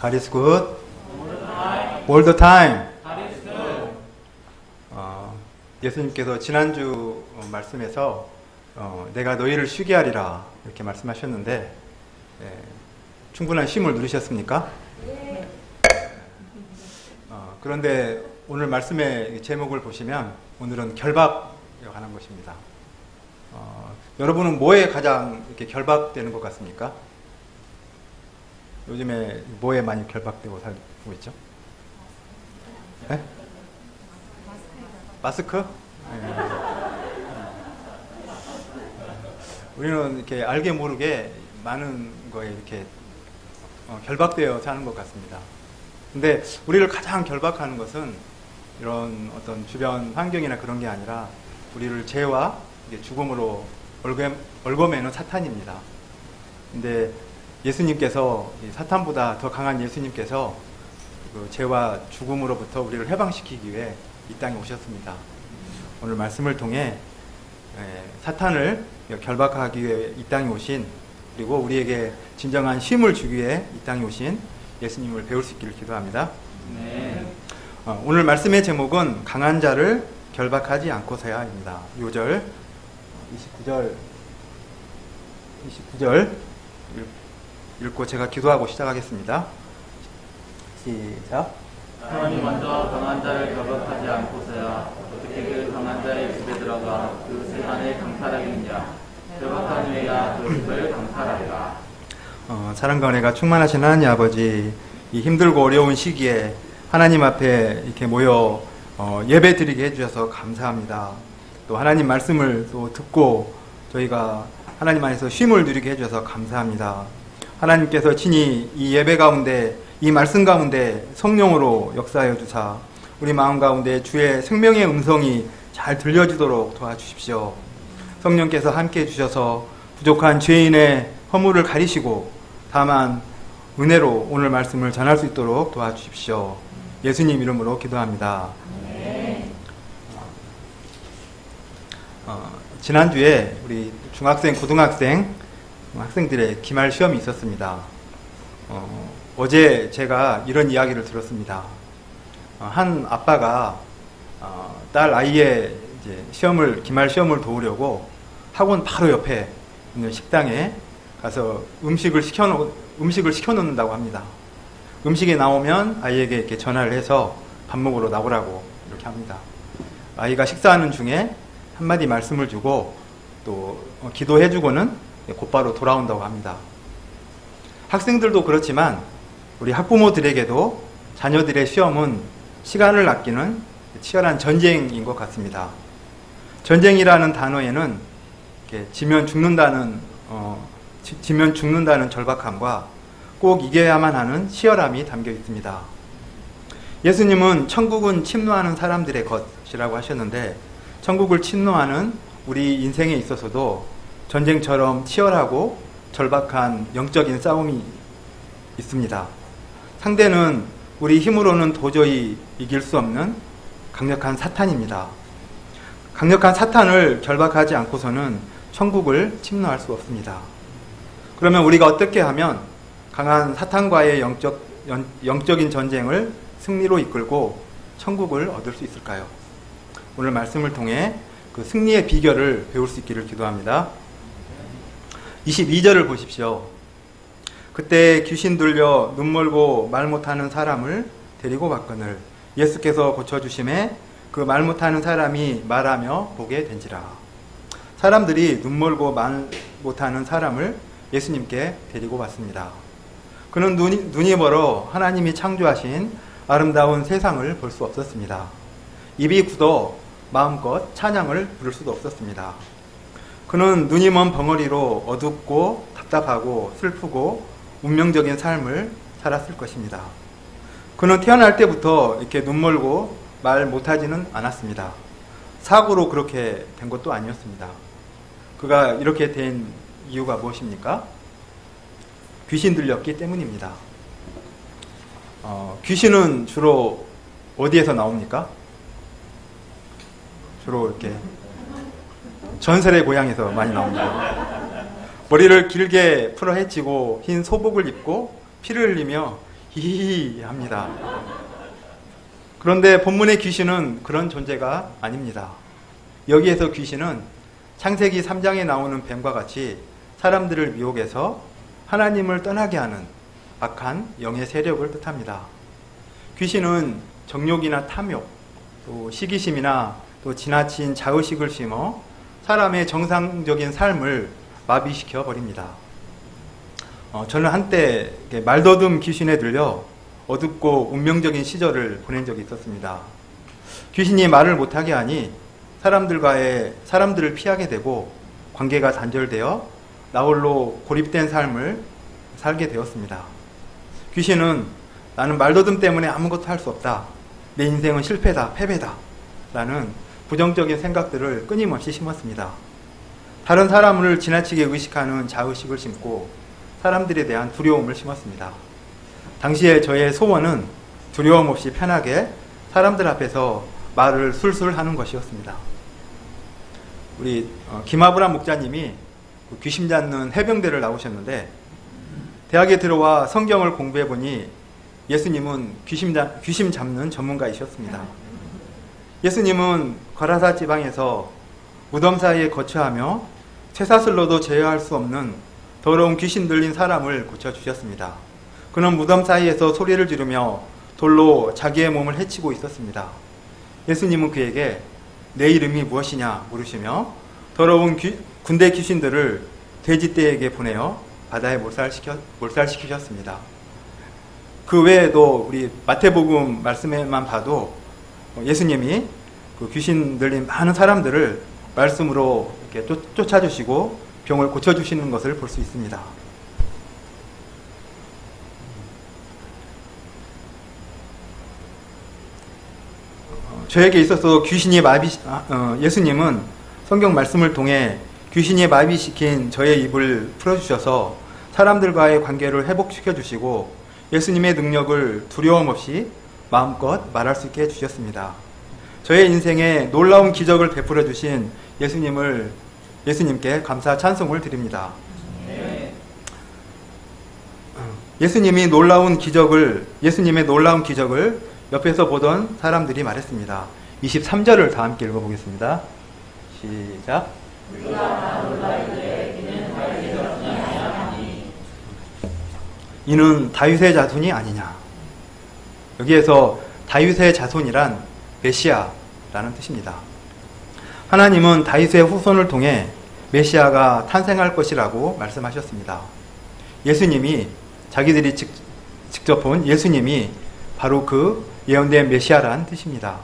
God is good all the time. 예수님께서 지난주 말씀에서 내가 너희를 쉬게 하리라 이렇게 말씀하셨는데 충분한 쉼을 누리셨습니까? 네. 그런데 오늘 말씀의 제목을 보시면 오늘은 결박에 관한 것입니다. 여러분은 뭐에 가장 이렇게 결박되는 것 같습니까? 요즘에 뭐에 많이 결박되고 살고 있죠? 네? 마스크? 네. 우리는 이렇게 알게 모르게 많은 거에 이렇게 결박되어 사는 것 같습니다. 근데 우리를 가장 결박하는 것은 이런 어떤 주변 환경이나 그런 게 아니라 우리를 죄와 죽음으로 얽어매는 사탄입니다. 근데 예수님께서 사탄보다 더 강한 예수님께서 그 죄와 죽음으로부터 우리를 해방시키기 위해 이 땅에 오셨습니다. 오늘 말씀을 통해 사탄을 결박하기 위해 이 땅에 오신, 그리고 우리에게 진정한 쉼을 주기 위해 이 땅에 오신 예수님을 배울 수 있기를 기도합니다. 네. 오늘 말씀의 제목은 강한 자를 결박하지 않고서야입니다. 5절, 29절 읽고 제가 기도하고 시작하겠습니다. 시작. 하나님 먼저 강한 자를 결박하지 않고서야 어떻게 그 강한 자의 집에 들어가 그 세간을 강탈하겠느냐. 결박한 후에야 그 집을 강탈하리라. 사랑과 은혜가 충만하신 하나님 아버지, 이 힘들고 어려운 시기에 하나님 앞에 이렇게 모여 예배 드리게 해주셔서 감사합니다. 또 하나님 말씀을 또 듣고 저희가 하나님 안에서 쉼을 누리게 해주셔서 감사합니다. 하나님께서 친히 이 예배 가운데, 이 말씀 가운데 성령으로 역사하여 주사 우리 마음 가운데 주의 생명의 음성이 잘 들려지도록 도와주십시오. 성령께서 함께해 주셔서 부족한 죄인의 허물을 가리시고 다만 은혜로 오늘 말씀을 전할 수 있도록 도와주십시오. 예수님 이름으로 기도합니다. 네. 지난주에 우리 중학생, 고등학생 학생들의 기말 시험이 있었습니다. 어제 제가 이런 이야기를 들었습니다. 한 아빠가 딸 아이의 이제 기말 시험을 도우려고 학원 바로 옆에 있는 식당에 가서 음식을 시켜놓는다고 합니다. 음식이 나오면 아이에게 이렇게 전화를 해서 밥 먹으러 나오라고 이렇게 합니다. 아이가 식사하는 중에 한마디 말씀을 주고 또 기도해주고는 곧바로 돌아온다고 합니다. 학생들도 그렇지만 우리 학부모들에게도 자녀들의 시험은 시간을 아끼는 치열한 전쟁인 것 같습니다. 전쟁이라는 단어에는 이렇게 지면 죽는다는 절박함과 꼭 이겨야만 하는 치열함이 담겨 있습니다. 예수님은 천국은 침노하는 사람들의 것이라고 하셨는데, 천국을 침노하는 우리 인생에 있어서도 전쟁처럼 치열하고 절박한 영적인 싸움이 있습니다. 상대는 우리 힘으로는 도저히 이길 수 없는 강력한 사탄입니다. 강력한 사탄을 결박하지 않고서는 천국을 침노할 수 없습니다. 그러면 우리가 어떻게 하면 강한 사탄과의 영적인 전쟁을 승리로 이끌고 천국을 얻을 수 있을까요? 오늘 말씀을 통해 그 승리의 비결을 배울 수 있기를 기도합니다. 22절을 보십시오. 그때 귀신 들려 눈 멀고 말 못하는 사람을 데리고 왔거늘 예수께서 고쳐주심에 그 말 못하는 사람이 말하며 보게 된지라. 사람들이 눈 멀고 말 못하는 사람을 예수님께 데리고 왔습니다. 그는 눈이 멀어 하나님이 창조하신 아름다운 세상을 볼 수 없었습니다. 입이 굳어 마음껏 찬양을 부를 수도 없었습니다. 그는 눈이 먼 벙어리로 어둡고 답답하고 슬프고 운명적인 삶을 살았을 것입니다. 그는 태어날 때부터 이렇게 눈멀고 말 못하지는 않았습니다. 사고로 그렇게 된 것도 아니었습니다. 그가 이렇게 된 이유가 무엇입니까? 귀신 들렸기 때문입니다. 귀신은 주로 어디에서 나옵니까? 주로 이렇게 전설의 고향에서 많이 나옵니다. 머리를 길게 풀어 헤치고 흰 소복을 입고 피를 흘리며 히히히 합니다. 그런데 본문의 귀신은 그런 존재가 아닙니다. 여기에서 귀신은 창세기 3장에 나오는 뱀과 같이 사람들을 미혹해서 하나님을 떠나게 하는 악한 영의 세력을 뜻합니다. 귀신은 정욕이나 탐욕, 또 시기심이나 또 지나친 자의식을 심어 사람의 정상적인 삶을 마비시켜 버립니다. 저는 한때 말더듬 귀신에 들려 어둡고 운명적인 시절을 보낸 적이 있었습니다. 귀신이 말을 못하게 하니 사람들을 피하게 되고 관계가 단절되어 나홀로 고립된 삶을 살게 되었습니다. 귀신은 나는 말더듬 때문에 아무것도 할 수 없다. 내 인생은 실패다, 패배다. 라는 부정적인 생각들을 끊임없이 심었습니다. 다른 사람을 지나치게 의식하는 자의식을 심고 사람들에 대한 두려움을 심었습니다. 당시에 저의 소원은 두려움 없이 편하게 사람들 앞에서 말을 술술 하는 것이었습니다. 우리 김아브람 목자님이 귀신 잡는 해병대를 나오셨는데 대학에 들어와 성경을 공부해보니 예수님은 귀신 잡는 전문가이셨습니다. 예수님은 거라사 지방에서 무덤 사이에 거처하며 쇠사슬로도 제어할 수 없는 더러운 귀신 들린 사람을 고쳐주셨습니다. 그는 무덤 사이에서 소리를 지르며 돌로 자기의 몸을 해치고 있었습니다. 예수님은 그에게 내 이름이 무엇이냐 물으시며 더러운 군대 귀신들을 돼지떼에게 보내어 바다에 몰살시키셨습니다. 그 외에도 우리 마태복음 말씀에만 봐도 예수님이 그 귀신 들린 많은 사람들을 말씀으로 이렇게 쫓아주시고 병을 고쳐주시는 것을 볼 수 있습니다. 저에게 있어서 예수님은 성경 말씀을 통해 귀신이 마비시킨 저의 입을 풀어주셔서 사람들과의 관계를 회복시켜 주시고 예수님의 능력을 두려움 없이 마음껏 말할 수 있게 해주셨습니다. 저의 인생에 놀라운 기적을 베풀어 주신 예수님께 감사 찬송을 드립니다. 예수님의 놀라운 기적을 옆에서 보던 사람들이 말했습니다. 23절을 다 함께 읽어보겠습니다. 시작. 이는 다윗의 자손이 아니냐. 여기에서 다윗의 자손이란 메시아라는 뜻입니다. 하나님은 다윗의 후손을 통해 메시아가 탄생할 것이라고 말씀하셨습니다. 예수님이 자기들이 직접 본 예수님이 바로 그 예언된 메시아라는 뜻입니다.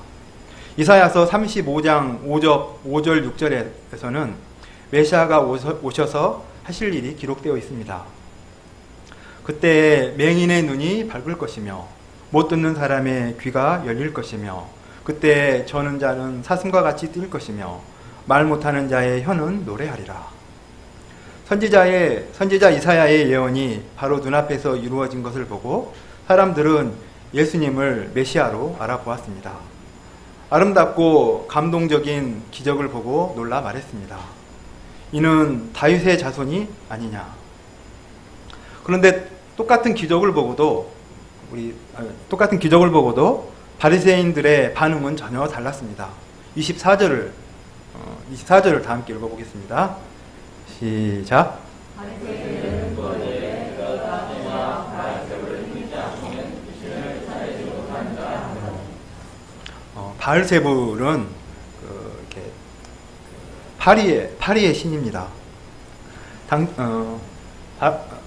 이사야서 35장 5절 6절에서는 메시아가 오셔서 하실 일이 기록되어 있습니다. 그때 맹인의 눈이 밝을 것이며 못 듣는 사람의 귀가 열릴 것이며 그때 저는 자는 사슴과 같이 뛸 것이며 말 못하는 자의 혀는 노래하리라. 선지자 이사야의 예언이 바로 눈앞에서 이루어진 것을 보고 사람들은 예수님을 메시아로 알아보았습니다. 아름답고 감동적인 기적을 보고 놀라 말했습니다. 이는 다윗의 자손이 아니냐. 그런데 똑같은 기적을 보고도 바리새인들의 반응은 전혀 달랐습니다. 24절을 다 함께 읽어보겠습니다. 시작. 바알세불은 파리의 신입니다.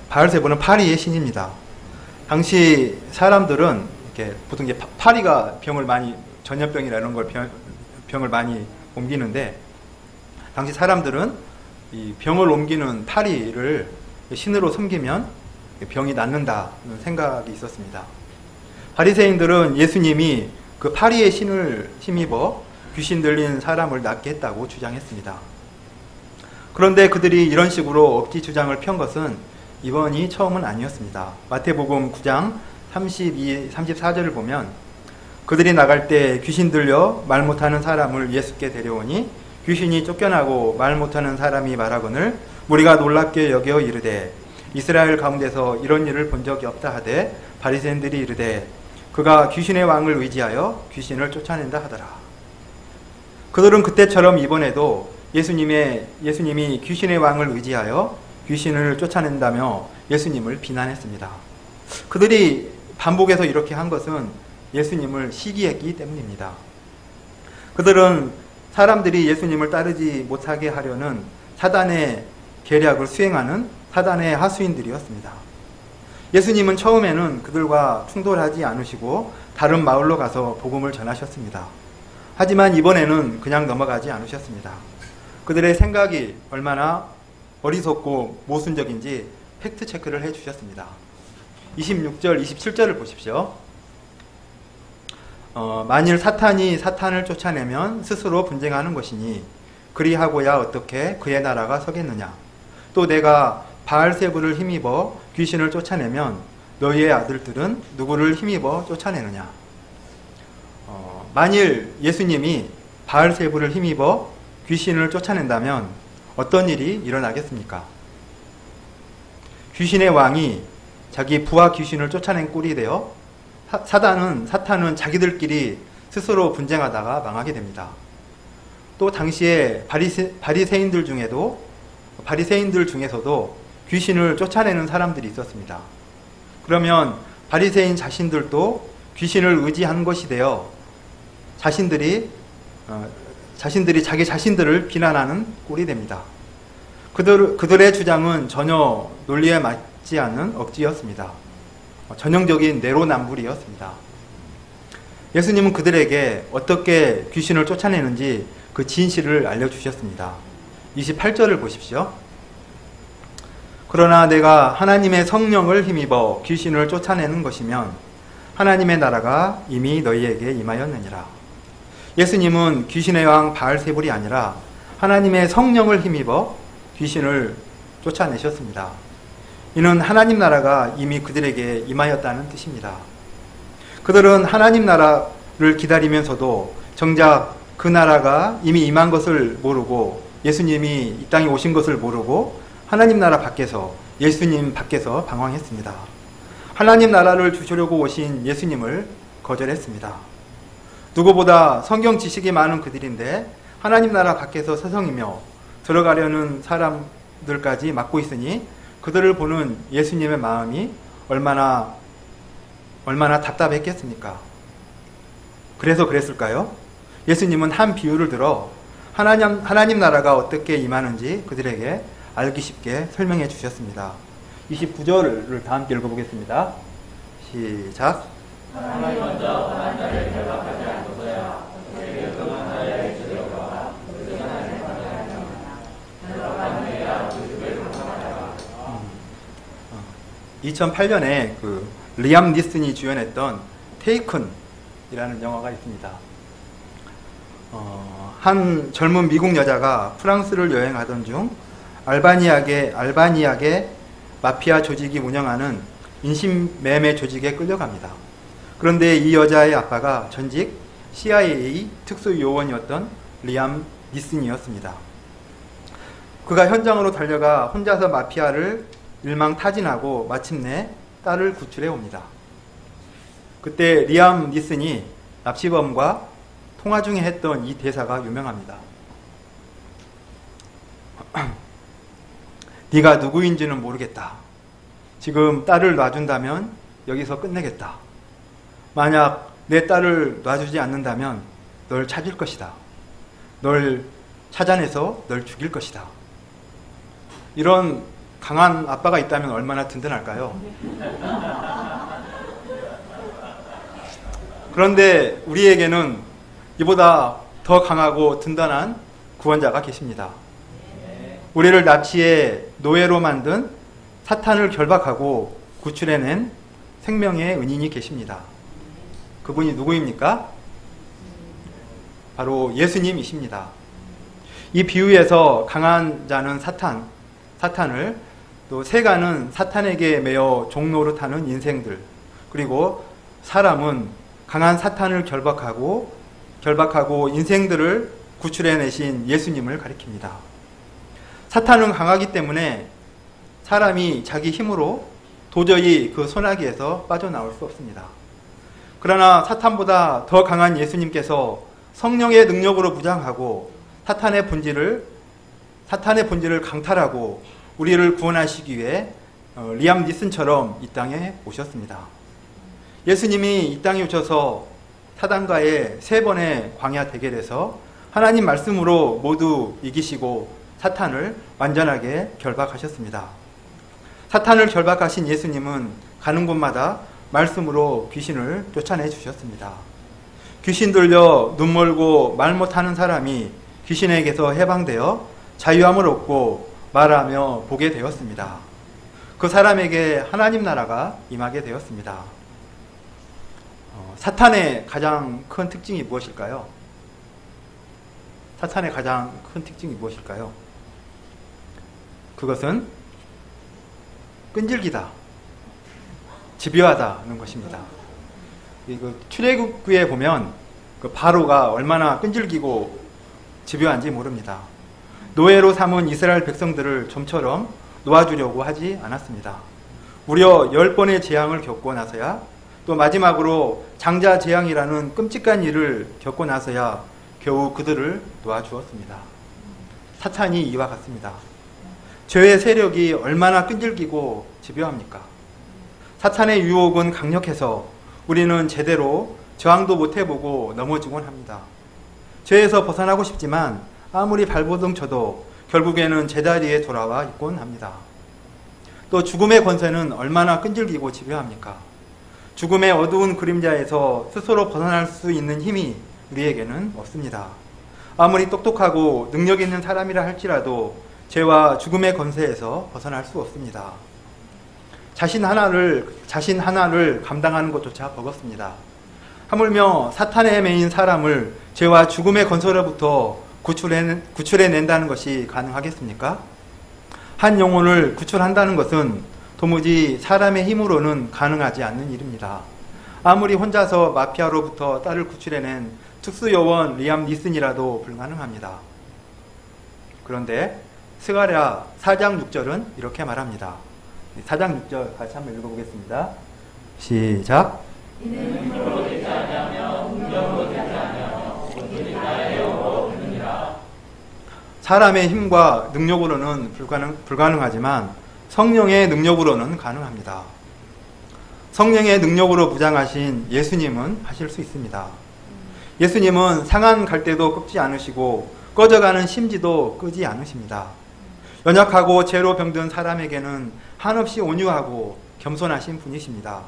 바알세불은 파리의 신입니다. 당시 사람들은 보통 이제 파리가 전염병이나 이런 걸 병을 많이 옮기는데 당시 사람들은 이 병을 옮기는 파리를 신으로 섬기면 병이 낫는다는 생각이 있었습니다. 바리새인들은 예수님이 그 파리의 신을 힘입어 귀신 들린 사람을 낫게 했다고 주장했습니다. 그런데 그들이 이런 식으로 억지 주장을 편 것은 이번이 처음은 아니었습니다. 마태복음 9장 34절을 보면 그들이 나갈 때 귀신 들려 말 못하는 사람을 예수께 데려오니 귀신이 쫓겨나고 말 못하는 사람이 말하거늘 무리가 놀랍게 여겨 이르되 이스라엘 가운데서 이런 일을 본 적이 없다 하되 바리새인들이 이르되 그가 귀신의 왕을 의지하여 귀신을 쫓아낸다 하더라. 그들은 그때처럼 이번에도 예수님이 귀신의 왕을 의지하여 귀신을 쫓아낸다며 예수님을 비난했습니다. 그들이 반복해서 이렇게 한 것은 예수님을 시기했기 때문입니다. 그들은 사람들이 예수님을 따르지 못하게 하려는 사단의 계략을 수행하는 사단의 하수인들이었습니다. 예수님은 처음에는 그들과 충돌하지 않으시고 다른 마을로 가서 복음을 전하셨습니다. 하지만 이번에는 그냥 넘어가지 않으셨습니다. 그들의 생각이 얼마나 어리석고 모순적인지 팩트 체크를 해주셨습니다. 26절, 27절을 보십시오. 만일 사탄이 사탄을 쫓아내면 스스로 분쟁하는 것이니 그리하고야 어떻게 그의 나라가 서겠느냐. 또 내가 바알세불을 힘입어 귀신을 쫓아내면 너희의 아들들은 누구를 힘입어 쫓아내느냐. 만일 예수님이 바알세불을 힘입어 귀신을 쫓아낸다면 어떤 일이 일어나겠습니까? 귀신의 왕이 자기 부하 귀신을 쫓아낸 꼴이 되어 사탄은 자기들끼리 스스로 분쟁하다가 망하게 됩니다. 또 당시에 바리새인들 중에서도 귀신을 쫓아내는 사람들이 있었습니다. 그러면 바리새인 자신들도 귀신을 의지한 것이 되어 자신들이 자기 자신들을 비난하는 꼴이 됩니다. 그들의 주장은 전혀 논리에 맞지 않는 억지였습니다. 전형적인 내로남불이었습니다. 예수님은 그들에게 어떻게 귀신을 쫓아내는지 그 진실을 알려주셨습니다. 28절을 보십시오. 그러나 내가 하나님의 성령을 힘입어 귀신을 쫓아내는 것이면 하나님의 나라가 이미 너희에게 임하였느니라. 예수님은 귀신의 왕 바알세불이 아니라 하나님의 성령을 힘입어 귀신을 쫓아내셨습니다. 이는 하나님 나라가 이미 그들에게 임하였다는 뜻입니다. 그들은 하나님 나라를 기다리면서도 정작 그 나라가 이미 임한 것을 모르고 예수님이 이 땅에 오신 것을 모르고 하나님 나라 밖에서 예수님 밖에서 방황했습니다. 하나님 나라를 주시려고 오신 예수님을 거절했습니다. 누구보다 성경 지식이 많은 그들인데 하나님 나라 밖에서 서성이며 들어가려는 사람들까지 막고 있으니 그들을 보는 예수님의 마음이 얼마나 답답했겠습니까? 그래서 그랬을까요? 예수님은 한 비유를 들어 하나님 나라가 어떻게 임하는지 그들에게 알기 쉽게 설명해 주셨습니다. 29절을 다 함께 읽어보겠습니다. 시작. 하나님 먼저 강한 자를 결박하지 않고서야 그에게 강한 자의 주들과 결박한 후에야 그 집을 강하다가 2008년에 그 리암 니슨이 주연했던 테이큰이라는 영화가 있습니다. 한 젊은 미국 여자가 프랑스를 여행하던 중 알바니아계 마피아 조직이 운영하는 인신매매 조직에 끌려갑니다. 그런데 이 여자의 아빠가 전직 CIA 특수요원이었던 리암 니슨이었습니다. 그가 현장으로 달려가 혼자서 마피아를 일망타진하고 마침내 딸을 구출해 옵니다. 그때 리암 니슨이 납치범과 통화 중에 했던 이 대사가 유명합니다. 네가 누구인지는 모르겠다. 지금 딸을 놔준다면 여기서 끝내겠다. 만약 내 딸을 놔주지 않는다면 널 찾을 것이다. 널 찾아내서 널 죽일 것이다. 이런 강한 아빠가 있다면 얼마나 든든할까요? 그런데 우리에게는 이보다 더 강하고 든든한 구원자가 계십니다. 우리를 납치의 노예로 만든 사탄을 결박하고 구출해낸 생명의 은인이 계십니다. 그분이 누구입니까? 바로 예수님이십니다. 이 비유에서 강한 자는 사탄을, 또 세간은 사탄에게 매여 종로로 타는 인생들, 그리고 사람은 강한 사탄을 결박하고 인생들을 구출해내신 예수님을 가리킵니다. 사탄은 강하기 때문에 사람이 자기 힘으로 도저히 그 소나기에서 빠져나올 수 없습니다. 그러나 사탄보다 더 강한 예수님께서 성령의 능력으로 무장하고 사탄의 본질을 강탈하고 우리를 구원하시기 위해 리암 니슨처럼 이 땅에 오셨습니다. 예수님이 이 땅에 오셔서 사단과의 3번의 광야 대결에서 하나님 말씀으로 모두 이기시고 사탄을 완전하게 결박하셨습니다. 사탄을 결박하신 예수님은 가는 곳마다 말씀으로 귀신을 쫓아내 주셨습니다. 귀신 들려 눈 멀고 말 못하는 사람이 귀신에게서 해방되어 자유함을 얻고 말하며 보게 되었습니다. 그 사람에게 하나님 나라가 임하게 되었습니다. 사탄의 가장 큰 특징이 무엇일까요? 사탄의 가장 큰 특징이 무엇일까요? 그것은 끈질기다, 집요하다는 것입니다. 출애굽기에 보면 그 바로가 얼마나 끈질기고 집요한지 모릅니다. 노예로 삼은 이스라엘 백성들을 좀처럼 놓아주려고 하지 않았습니다. 무려 10번의 재앙을 겪고 나서야, 또 마지막으로 장자 재앙이라는 끔찍한 일을 겪고 나서야 겨우 그들을 놓아주었습니다. 사탄이 이와 같습니다. 죄의 세력이 얼마나 끈질기고 집요합니까? 사탄의 유혹은 강력해서 우리는 제대로 저항도 못해보고 넘어지곤 합니다. 죄에서 벗어나고 싶지만 아무리 발버둥 쳐도 결국에는 제자리에 돌아와 있곤 합니다. 또 죽음의 권세는 얼마나 끈질기고 집요합니까? 죽음의 어두운 그림자에서 스스로 벗어날 수 있는 힘이 우리에게는 없습니다. 아무리 똑똑하고 능력 있는 사람이라 할지라도 죄와 죽음의 권세에서 벗어날 수 없습니다. 자신 하나를 감당하는 것조차 버겁습니다. 하물며 사탄에 매인 사람을 죄와 죽음의 권세로부터 구출해낸다는 것이 가능하겠습니까? 한 영혼을 구출한다는 것은 도무지 사람의 힘으로는 가능하지 않는 일입니다. 아무리 혼자서 마피아로부터 딸을 구출해낸 특수요원 리암 니슨이라도 불가능합니다. 그런데 스가랴 4장 6절은 이렇게 말합니다. 4장 6절 같이 한번 읽어보겠습니다. 시작. 이는 힘으로 되지 아니하며 능력으로 되지 아니하며 오직 나의 영으로 되느니라. 사람의 힘과 능력으로는 불가능하지만 성령의 능력으로는 가능합니다. 성령의 능력으로 무장하신 예수님은 하실 수 있습니다. 예수님은 상한 갈대도 꺾지 않으시고 꺼져가는 심지도 끄지 않으십니다. 연약하고 죄로 병든 사람에게는 한없이 온유하고 겸손하신 분이십니다.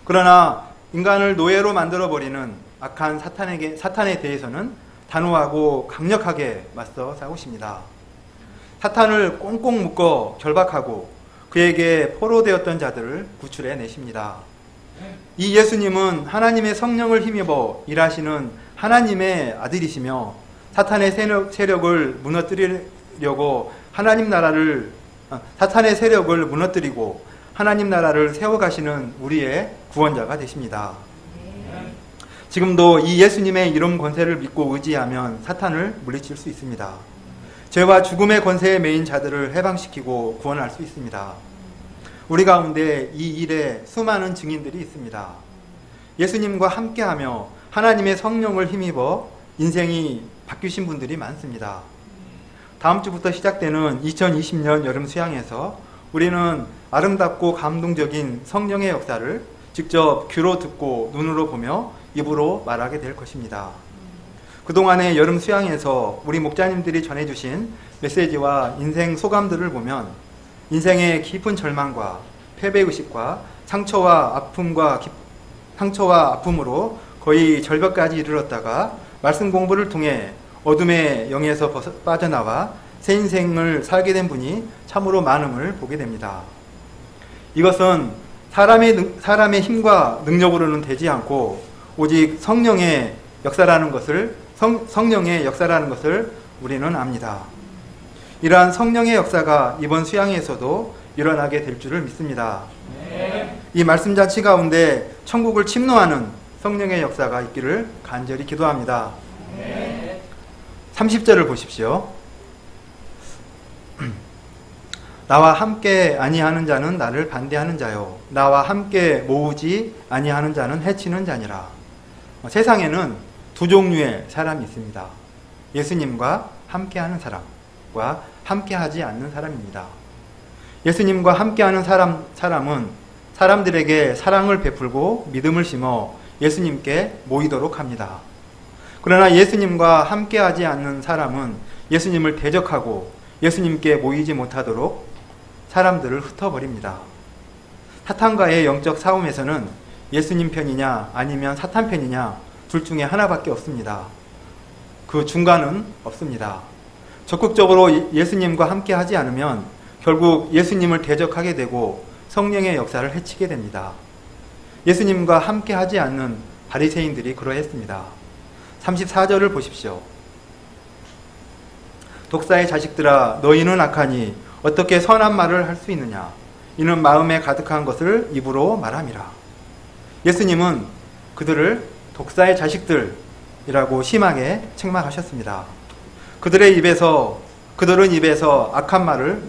그러나 인간을 노예로 만들어버리는 악한 사탄에 대해서는 단호하고 강력하게 맞서 싸우십니다. 사탄을 꽁꽁 묶어 결박하고 그에게 포로되었던 자들을 구출해 내십니다. 이 예수님은 하나님의 성령을 힘입어 일하시는 하나님의 아들이시며 사탄의 세력을 무너뜨리려고 사탄의 세력을 무너뜨리고 하나님 나라를 세워가시는 우리의 구원자가 되십니다. 지금도 이 예수님의 이름 권세를 믿고 의지하면 사탄을 물리칠 수 있습니다. 죄와 죽음의 권세에 매인 자들을 해방시키고 구원할 수 있습니다. 우리 가운데 이 일에 수많은 증인들이 있습니다. 예수님과 함께하며 하나님의 성령을 힘입어 인생이 바뀌신 분들이 많습니다. 다음 주부터 시작되는 2020년 여름 수양에서 우리는 아름답고 감동적인 성령의 역사를 직접 귀로 듣고 눈으로 보며 입으로 말하게 될 것입니다. 그동안의 여름 수양에서 우리 목자님들이 전해주신 메시지와 인생 소감들을 보면 인생의 깊은 절망과 패배의식과 상처와 아픔으로 거의 절벽까지 이르렀다가 말씀 공부를 통해 어둠의 영에서 빠져나와 새 인생을 살게 된 분이 참으로 많음을 보게 됩니다. 이것은 사람의 힘과 능력으로는 되지 않고 오직 성령의 역사라는 것을 우리는 압니다. 이러한 성령의 역사가 이번 수양에서도 일어나게 될 줄을 믿습니다. 이 말씀 자치 가운데 천국을 침노하는 성령의 역사가 있기를 간절히 기도합니다. 30절을 보십시오. 나와 함께 아니하는 자는 나를 반대하는 자요 나와 함께 모으지 아니하는 자는 해치는 자니라. 세상에는 두 종류의 사람이 있습니다. 예수님과 함께하는 사람과 함께하지 않는 사람입니다. 예수님과 함께하는 사람은 사람들에게 사랑을 베풀고 믿음을 심어 예수님께 모이도록 합니다. 그러나 예수님과 함께하지 않는 사람은 예수님을 대적하고 예수님께 모이지 못하도록 사람들을 흩어버립니다. 사탄과의 영적 싸움에서는 예수님 편이냐 아니면 사탄 편이냐 둘 중에 하나밖에 없습니다. 그 중간은 없습니다. 적극적으로 예수님과 함께하지 않으면 결국 예수님을 대적하게 되고 성령의 역사를 해치게 됩니다. 예수님과 함께하지 않는 바리새인들이 그러했습니다. 34절을 보십시오. 독사의 자식들아 너희는 악하니 어떻게 선한 말을 할 수 있느냐. 이는 마음에 가득한 것을 입으로 말함이라. 예수님은 그들을 독사의 자식들이라고 심하게 책망하셨습니다. 그들은 입에서 악한 말을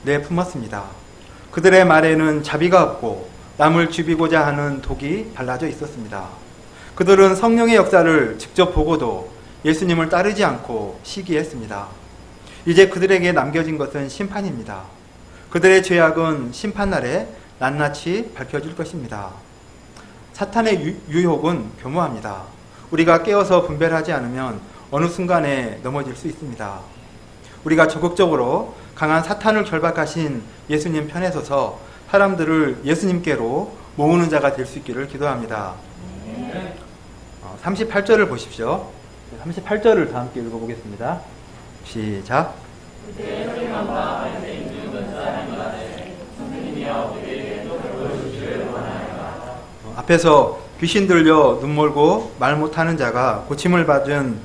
내뿜었습니다. 그들의 말에는 자비가 없고 남을 죽이고자 하는 독이 발라져 있었습니다. 그들은 성령의 역사를 직접 보고도 예수님을 따르지 않고 시기했습니다. 이제 그들에게 남겨진 것은 심판입니다. 그들의 죄악은 심판날에 낱낱이 밝혀질 것입니다. 사탄의 유혹은 교묘합니다. 우리가 깨어서 분별하지 않으면 어느 순간에 넘어질 수 있습니다. 우리가 적극적으로 강한 사탄을 결박하신 예수님 편에 서서 사람들을 예수님께로 모으는 자가 될 수 있기를 기도합니다. 38절을 보십시오. 38절을 다 함께 읽어보겠습니다. 시작. 앞에서 귀신 들려 눈 멀고 말 못하는 자가 고침을 받은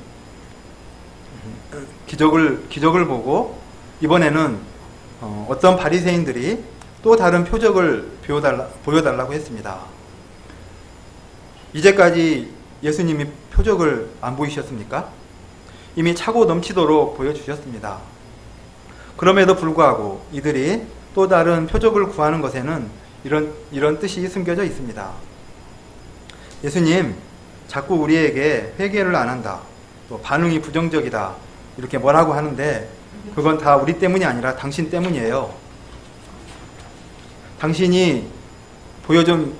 기적을 보고 이번에는 어떤 바리새인들이 또 다른 표적을 보여달라고 했습니다. 이제까지 예수님이 표적을 안 보이셨습니까? 이미 차고 넘치도록 보여주셨습니다. 그럼에도 불구하고 이들이 또 다른 표적을 구하는 것에는 이런 뜻이 숨겨져 있습니다. 예수님, 자꾸 우리에게 회개를 안 한다. 또 반응이 부정적이다. 이렇게 뭐라고 하는데 그건 다 우리 때문이 아니라 당신 때문이에요. 당신이 보여준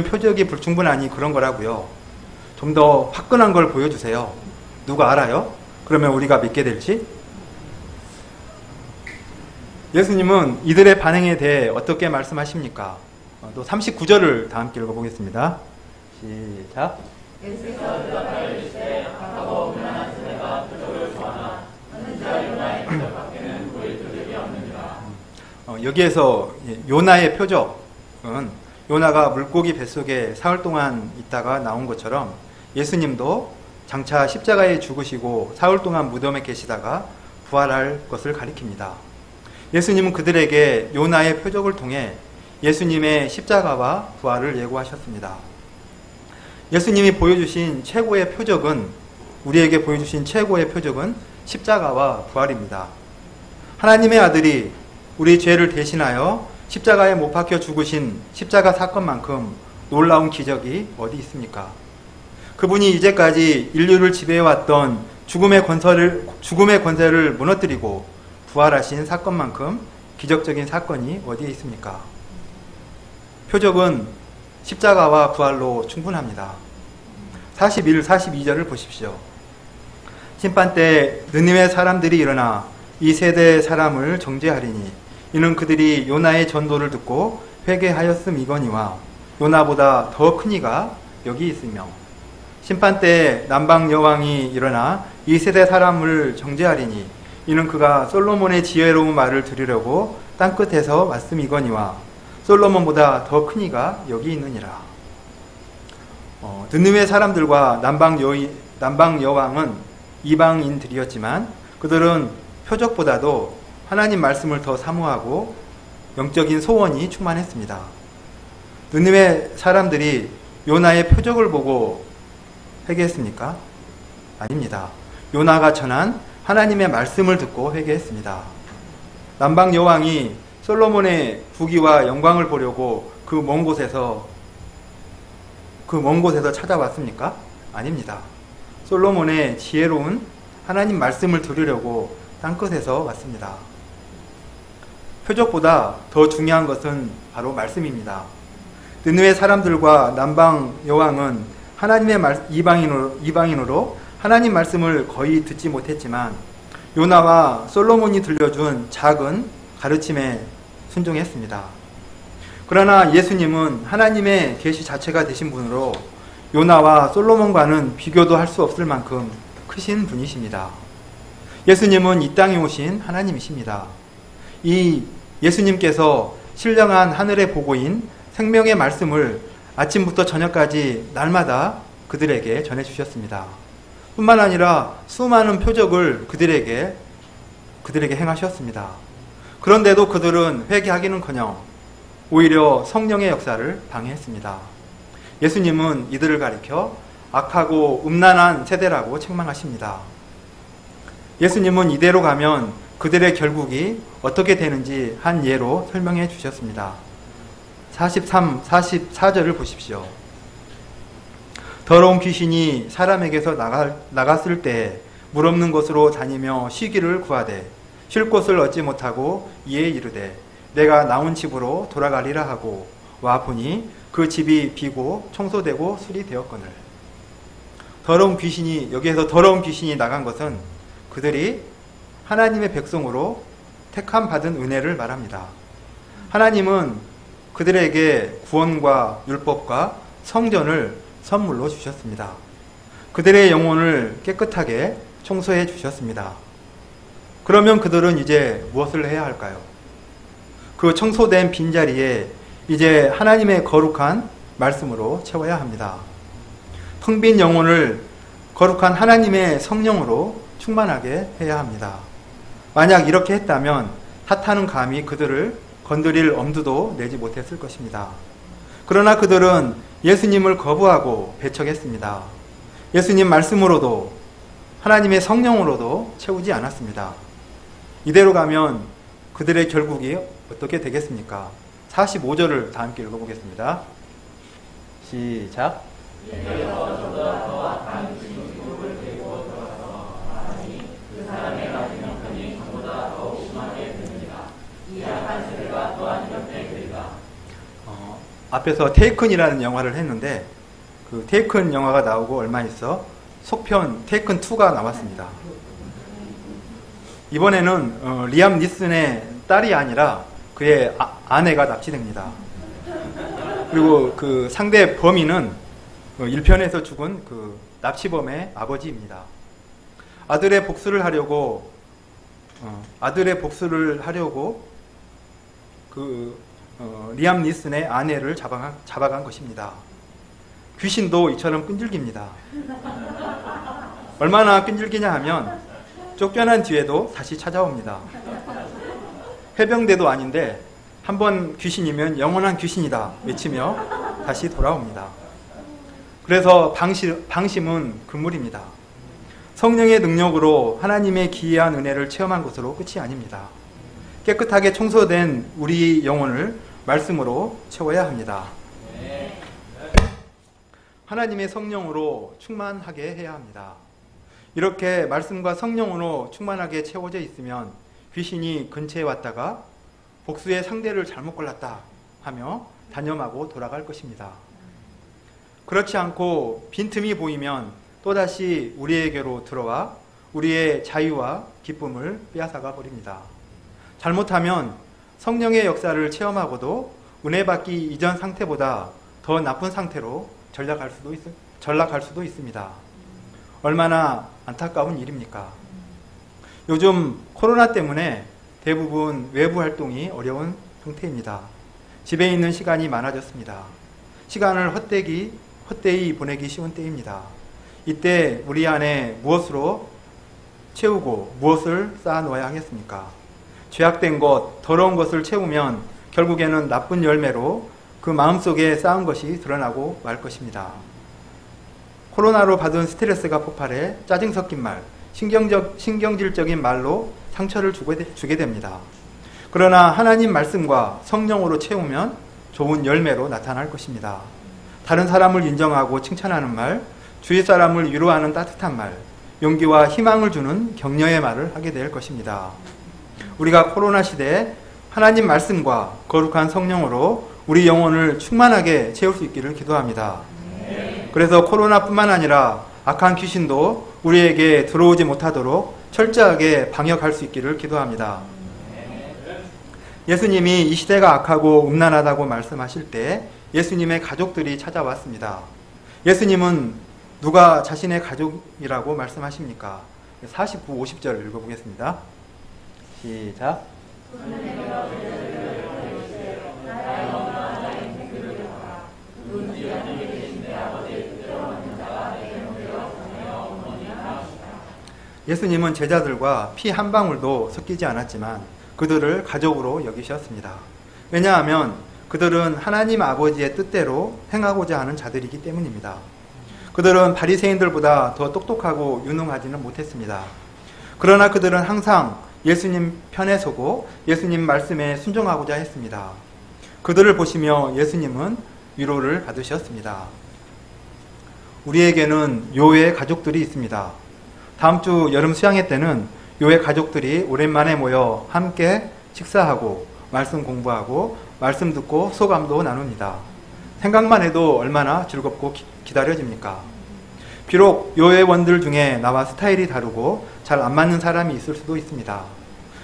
표적이 불충분하니 그런 거라고요. 좀 더 화끈한 걸 보여주세요. 누가 알아요? 그러면 우리가 믿게 될지? 예수님은 이들의 반응에 대해 어떻게 말씀하십니까? 또 39절을 다 함께 읽어보겠습니다. 시작. 여기에서 요나의 표적은 요나가 물고기 뱃속에 사흘 동안 있다가 나온 것처럼 예수님도 장차 십자가에 죽으시고 사흘 동안 무덤에 계시다가 부활할 것을 가리킵니다. 예수님은 그들에게 요나의 표적을 통해 예수님의 십자가와 부활을 예고하셨습니다. 예수님이 보여주신 최고의 표적은 우리에게 보여주신 최고의 표적은 십자가와 부활입니다. 하나님의 아들이 우리 죄를 대신하여 십자가에 못 박혀 죽으신 십자가 사건만큼 놀라운 기적이 어디 있습니까? 그분이 이제까지 인류를 지배해왔던 죽음의 권세를 무너뜨리고 부활하신 사건만큼 기적적인 사건이 어디에 있습니까? 표적은 십자가와 부활로 충분합니다. 41, 42절을 보십시오. 심판 때 느니웨 사람들이 일어나 이 세대의 사람을 정죄하리니 이는 그들이 요나의 전도를 듣고 회개하였음이거니와 요나보다 더 큰 이가 여기 있으며 심판 때 남방 여왕이 일어나 이 세대 사람을 정죄하리니 이는 그가 솔로몬의 지혜로운 말을 들으려고 땅끝에서 왔음이거니와 솔로몬보다 더 큰 이가 여기 있느니라. 느니웨 사람들과 남방 여왕은 이방인들이었지만 그들은 표적보다도 하나님 말씀을 더 사모하고 영적인 소원이 충만했습니다. 느니웨 사람들이 요나의 표적을 보고 회개했습니까? 아닙니다. 요나가 전한 하나님의 말씀을 듣고 회개했습니다. 남방 여왕이 솔로몬의 부귀와 영광을 보려고 그 먼 곳에서 찾아왔습니까? 아닙니다. 솔로몬의 지혜로운 하나님 말씀을 들으려고 땅끝에서 왔습니다. 표적보다 더 중요한 것은 바로 말씀입니다. 느느웨 사람들과 남방 여왕은 하나님의 이방인으로 하나님 말씀을 거의 듣지 못했지만 요나와 솔로몬이 들려준 작은 가르침에 순종했습니다. 그러나 예수님은 하나님의 계시 자체가 되신 분으로 요나와 솔로몬과는 비교도 할 수 없을 만큼 크신 분이십니다. 예수님은 이 땅에 오신 하나님이십니다. 이 예수님께서 신령한 하늘의 보고인 생명의 말씀을 아침부터 저녁까지 날마다 그들에게 전해주셨습니다. 뿐만 아니라 수많은 표적을 그들에게 행하셨습니다. 그런데도 그들은 회개하기는커녕 오히려 성령의 역사를 방해했습니다. 예수님은 이들을 가리켜 악하고 음란한 세대라고 책망하십니다. 예수님은 이대로 가면 그들의 결국이 어떻게 되는지 한 예로 설명해 주셨습니다. 44절을 보십시오. 더러운 귀신이 사람에게서 나갔을 때 물 없는 곳으로 다니며 쉬기를 구하되 쉴 곳을 얻지 못하고 이에 이르되 내가 나온 집으로 돌아가리라 하고 와 보니 그 집이 비고 청소되고 수리되었거늘. 여기에서 더러운 귀신이 나간 것은 그들이 하나님의 백성으로 택함 받은 은혜를 말합니다. 하나님은 그들에게 구원과 율법과 성전을 선물로 주셨습니다. 그들의 영혼을 깨끗하게 청소해 주셨습니다. 그러면 그들은 이제 무엇을 해야 할까요? 그 청소된 빈자리에 이제 하나님의 거룩한 말씀으로 채워야 합니다. 텅 빈 영혼을 거룩한 하나님의 성령으로 충만하게 해야 합니다. 만약 이렇게 했다면 사탄은 감히 그들을 건드릴 엄두도 내지 못했을 것입니다. 그러나 그들은 예수님을 거부하고 배척했습니다. 예수님 말씀으로도 하나님의 성령으로도 채우지 않았습니다. 이대로 가면 그들의 결국이 어떻게 되겠습니까? 45절을 다 함께 읽어보겠습니다. 시작. 앞에서 테이큰이라는 영화를 했는데 그 테이큰 영화가 나오고 얼마 있어 속편 테이큰 2가 나왔습니다. 이번에는 리암 니슨의 딸이 아니라 그의 아내가 납치됩니다. 그리고 그 상대 범인은 1편에서 죽은 그 납치범의 아버지입니다. 아들의 복수를 하려고 리암 니슨의 아내를 잡아간 것입니다. 귀신도 이처럼 끈질깁니다. 얼마나 끈질기냐 하면 쫓겨난 뒤에도 다시 찾아옵니다. 해병대도 아닌데 한번 귀신이면 영원한 귀신이다 외치며 다시 돌아옵니다. 그래서 방심은 금물입니다. 성령의 능력으로 하나님의 기이한 은혜를 체험한 것으로 끝이 아닙니다. 깨끗하게 청소된 우리 영혼을 말씀으로 채워야 합니다. 하나님의 성령으로 충만하게 해야 합니다. 이렇게 말씀과 성령으로 충만하게 채워져 있으면 귀신이 근처에 왔다가 복수의 상대를 잘못 골랐다 하며 단념하고 돌아갈 것입니다. 그렇지 않고 빈틈이 보이면 또다시 우리에게로 들어와 우리의 자유와 기쁨을 빼앗아가 버립니다. 잘못하면 성령의 역사를 체험하고도 은혜 받기 이전 상태보다 더 나쁜 상태로 전락할 수도 있습니다. 얼마나 안타까운 일입니까? 요즘 코로나 때문에 대부분 외부 활동이 어려운 상태입니다. 집에 있는 시간이 많아졌습니다. 시간을 헛되이 보내기 쉬운 때입니다. 이때 우리 안에 무엇으로 채우고 무엇을 쌓아놓아야 하겠습니까? 죄악된 것, 더러운 것을 채우면 결국에는 나쁜 열매로 그 마음속에 쌓은 것이 드러나고 말 것입니다. 코로나로 받은 스트레스가 폭발해 짜증 섞인 말, 신경질적인 말로 상처를 주게 됩니다. 그러나 하나님 말씀과 성령으로 채우면 좋은 열매로 나타날 것입니다. 다른 사람을 인정하고 칭찬하는 말, 주위 사람을 위로하는 따뜻한 말, 용기와 희망을 주는 격려의 말을 하게 될 것입니다. 우리가 코로나 시대에 하나님 말씀과 거룩한 성령으로 우리 영혼을 충만하게 채울 수 있기를 기도합니다. 그래서 코로나뿐만 아니라 악한 귀신도 우리에게 들어오지 못하도록 철저하게 방역할 수 있기를 기도합니다. 예수님이 이 시대가 악하고 음란하다고 말씀하실 때 예수님의 가족들이 찾아왔습니다. 예수님은 누가 자신의 가족이라고 말씀하십니까? 49, 50절 읽어보겠습니다. 시작. 예수님은 제자들과 피 한 방울도 섞이지 않았지만 그들을 가족으로 여기셨습니다. 왜냐하면 그들은 하나님 아버지의 뜻대로 행하고자 하는 자들이기 때문입니다. 그들은 바리새인들보다 더 똑똑하고 유능하지는 못했습니다. 그러나 그들은 항상 예수님 편에 서고 예수님 말씀에 순종하고자 했습니다. 그들을 보시며 예수님은 위로를 받으셨습니다. 우리에게는 요의 가족들이 있습니다. 다음 주 여름 수양회 때는 요의 가족들이 오랜만에 모여 함께 식사하고 말씀 공부하고 말씀 듣고 소감도 나눕니다. 생각만 해도 얼마나 즐겁고 기다려집니까? 비록 요회원들 중에 나와 스타일이 다르고 잘 안 맞는 사람이 있을 수도 있습니다.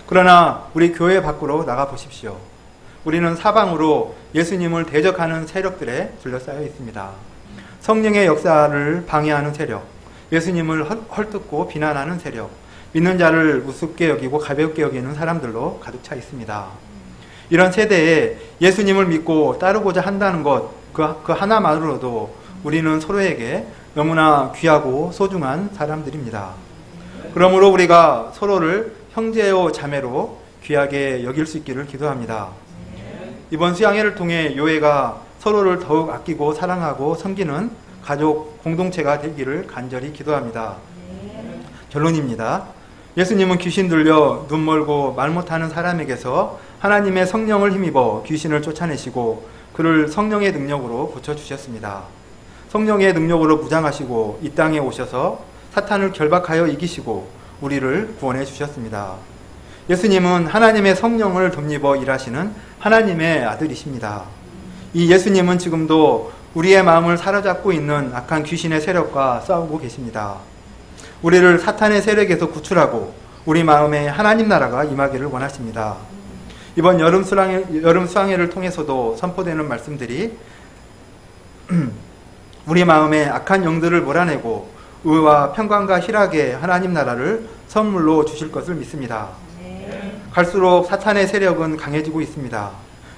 그러나 우리 교회 밖으로 나가 보십시오. 우리는 사방으로 예수님을 대적하는 세력들에 둘러싸여 있습니다. 성령의 역사를 방해하는 세력, 예수님을 헐뜯고 비난하는 세력, 믿는 자를 우습게 여기고 가볍게 여기는 사람들로 가득 차 있습니다. 이런 세대에 예수님을 믿고 따르고자 한다는 것, 그 하나만으로도 우리는 서로에게 너무나 귀하고 소중한 사람들입니다. 그러므로 우리가 서로를 형제요 자매로 귀하게 여길 수 있기를 기도합니다. 이번 수양회를 통해 요회가 서로를 더욱 아끼고 사랑하고 섬기는 가족 공동체가 되기를 간절히 기도합니다. 결론입니다. 예수님은 귀신 들려 눈 멀고 말 못하는 사람에게서 하나님의 성령을 힘입어 귀신을 쫓아내시고 그를 성령의 능력으로 고쳐주셨습니다. 성령의 능력으로 무장하시고 이 땅에 오셔서 사탄을 결박하여 이기시고 우리를 구원해 주셨습니다. 예수님은 하나님의 성령을 덧입어 일하시는 하나님의 아들이십니다. 이 예수님은 지금도 우리의 마음을 사로잡고 있는 악한 귀신의 세력과 싸우고 계십니다. 우리를 사탄의 세력에서 구출하고 우리 마음에 하나님 나라가 임하기를 원하십니다. 이번 여름 수양회를 통해서도 선포되는 말씀들이 우리 마음에 악한 영들을 몰아내고 의와 평강과 희락의 하나님 나라를 선물로 주실 것을 믿습니다. 갈수록 사탄의 세력은 강해지고 있습니다.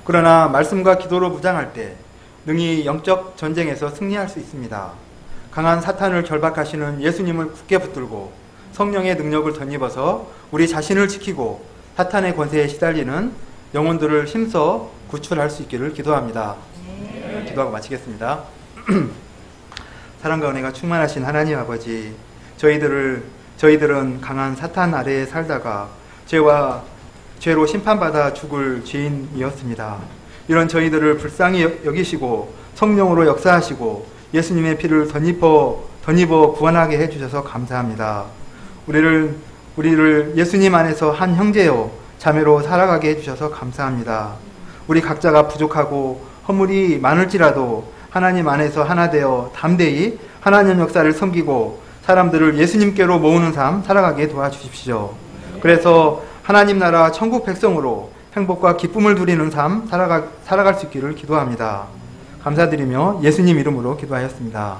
그러나 말씀과 기도로 무장할 때 능히 영적 전쟁에서 승리할 수 있습니다. 강한 사탄을 결박하시는 예수님을 굳게 붙들고 성령의 능력을 덧입어서 우리 자신을 지키고 사탄의 권세에 시달리는 영혼들을 힘써 구출할 수 있기를 기도합니다. 기도하고 마치겠습니다. 사랑과 은혜가 충만하신 하나님 아버지, 저희들은 강한 사탄 아래에 살다가 죄로 심판받아 죽을 죄인이었습니다. 이런 저희들을 불쌍히 여기시고 성령으로 역사하시고 예수님의 피를 덧입어 구원하게 해주셔서 감사합니다. 우리를 예수님 안에서 한 형제요 자매로 살아가게 해주셔서 감사합니다. 우리 각자가 부족하고 허물이 많을지라도 하나님 안에서 하나 되어 담대히 하나님 역사를 섬기고 사람들을 예수님께로 모으는 삶 살아가게 도와주십시오. 그래서 하나님 나라 천국 백성으로 행복과 기쁨을 누리는 삶 살아갈 수 있기를 기도합니다. 감사드리며 예수님 이름으로 기도하였습니다.